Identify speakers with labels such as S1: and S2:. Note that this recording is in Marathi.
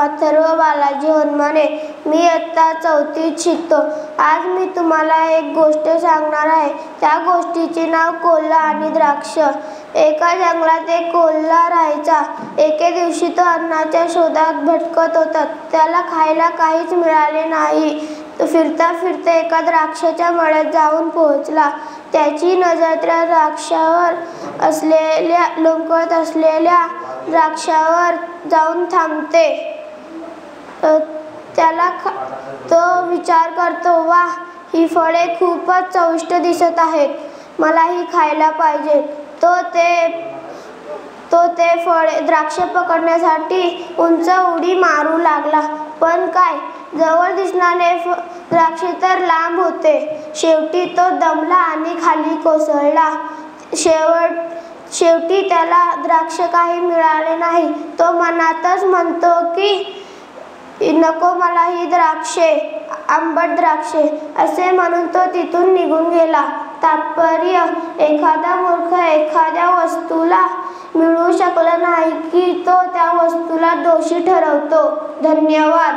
S1: अथर्व बालाजी हनुमाने. मी इयत्ता 4थीत शिकतो. आज मी तुम्हाला एक गोष्ट सांगणार आहे. त्या गोष्टीचे नाव कोल्हा आणि द्राक्ष. एका जंगलात एक कोल्हा राहायचा. एके दिवशी तो अन्नाच्या शोधात भटकत होता. त्याला खायला काहीच मिळाले नाही. तो फिरता फिरता एका द्राक्षाच्या मळ्यात जाऊन पोहोचला. त्याची नजर त्या लोंबकळत असलेल्या द्राक्षावर जाऊन थांबते. तो विचार करतो, वाह, ही फळे खूपच चविष्ट दिसत आहेत. मला ही खायला पाहिजे. तो ते द्राक्ष पकडण्यासाठी उंच उडी मारू लागला. पण काय, जवळ दिसणारे द्राक्ष तर लांब होते. शेवटी तो दमला आणि खाली कोसळला. शेवटी त्याला द्राक्ष काही मिळाले नाही. तो मनातच म्हणतो की नको मला ही द्राक्षे, आंबट द्राक्षे, असे म्हणून तो तिथून निघून गेला. तात्पर्य, एखादा मूर्ख एखाद्या वस्तूला मिळू शकलं नाही की तो त्या वस्तूला दोषी ठरवतो. धन्यवाद.